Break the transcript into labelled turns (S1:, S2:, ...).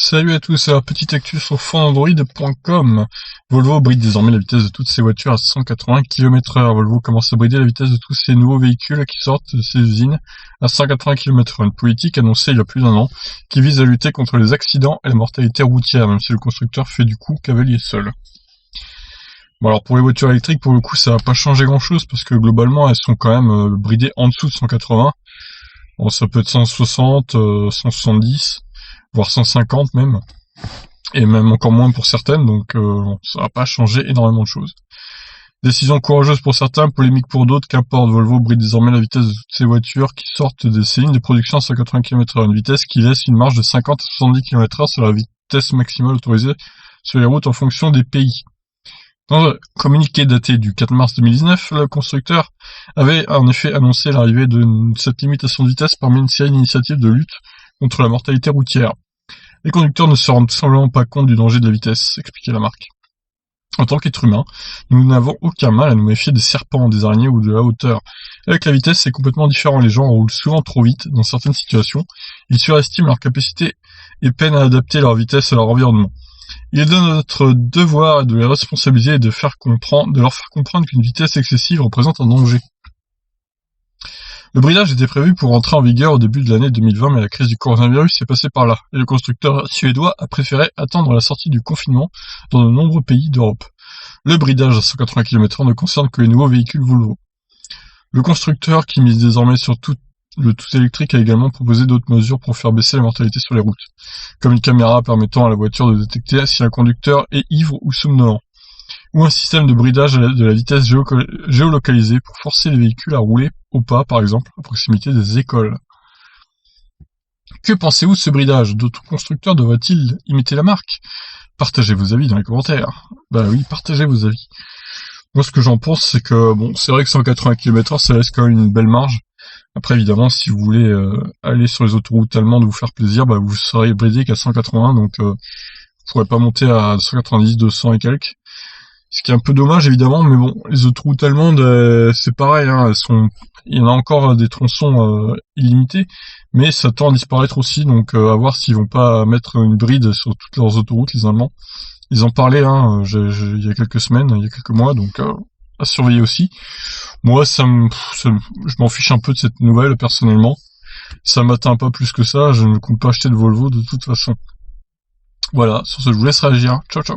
S1: Salut à tous, alors petite actu sur fondandroid.com. Volvo bride désormais la vitesse de toutes ses voitures à 180 km/h. Volvo commence à brider la vitesse de tous ses nouveaux véhicules qui sortent de ses usines à 180 km/h. Une politique annoncée il y a plus d'1 an qui vise à lutter contre les accidents et la mortalité routière, même si le constructeur fait du coup cavalier seul. Bon alors pour les voitures électriques, pour le coup ça va pas changer grand chose parce que globalement elles sont quand même bridées en dessous de 180. Bon, ça peut être 160, 170, voire 150 même, et même encore moins pour certaines, donc ça va pas changer énormément de choses. Décision courageuse pour certains, polémique pour d'autres, qu'importe, Volvo bride désormais la vitesse de toutes ses voitures qui sortent de ses lignes de production à 180 km/h, une vitesse qui laisse une marge de 50 à 70 km/h sur la vitesse maximale autorisée sur les routes en fonction des pays. Dans un communiqué daté du 4 mars 2019, le constructeur avait en effet annoncé l'arrivée de cette limitation de vitesse parmi une série d'initiatives de lutte contre la mortalité routière. Les conducteurs ne se rendent tout simplement pas compte du danger de la vitesse, expliquait la marque. En tant qu'être humain, nous n'avons aucun mal à nous méfier des serpents, des araignées ou de la hauteur. Avec la vitesse, c'est complètement différent. Les gens roulent souvent trop vite dans certaines situations. Ils surestiment leur capacité et peinent à adapter leur vitesse à leur environnement. Il est de notre devoir de les responsabiliser et de leur faire comprendre qu'une vitesse excessive représente un danger. Le bridage était prévu pour entrer en vigueur au début de l'année 2020, mais la crise du coronavirus est passée par là, et le constructeur suédois a préféré attendre la sortie du confinement dans de nombreux pays d'Europe. Le bridage à 180 km/h ne concerne que les nouveaux véhicules Volvo. Le constructeur, qui mise désormais sur le tout électrique, a également proposé d'autres mesures pour faire baisser la mortalité sur les routes, comme une caméra permettant à la voiture de détecter si un conducteur est ivre ou somnolent, ou un système de bridage de la vitesse géolocalisée pour forcer les véhicules à rouler au pas, par exemple, à proximité des écoles. Que pensez-vous de ce bridage? D'autres constructeurs devraient-ils imiter la marque? Partagez vos avis dans les commentaires. Bah oui, partagez vos avis. Moi, ce que j'en pense, c'est que, bon, c'est vrai que 180 km/h, ça laisse quand même une belle marge. Après, évidemment, si vous voulez aller sur les autoroutes allemandes vous faire plaisir, bah vous serez bridé qu'à 180, donc vous pourrez pas monter à 190, 200 et quelques. Ce qui est un peu dommage, évidemment, mais bon, les autoroutes allemandes, c'est pareil, hein, il y en a encore des tronçons illimités, mais ça tend à disparaître aussi, donc à voir s'ils vont pas mettre une bride sur toutes leurs autoroutes, les Allemands. Ils en parlaient, hein, il y a quelques semaines, il y a quelques mois, donc à surveiller aussi. Moi, je m'en fiche un peu de cette nouvelle, personnellement. Ça m'atteint pas plus que ça, je ne compte pas acheter de Volvo de toute façon. Voilà, sur ce, je vous laisse réagir. Ciao, ciao.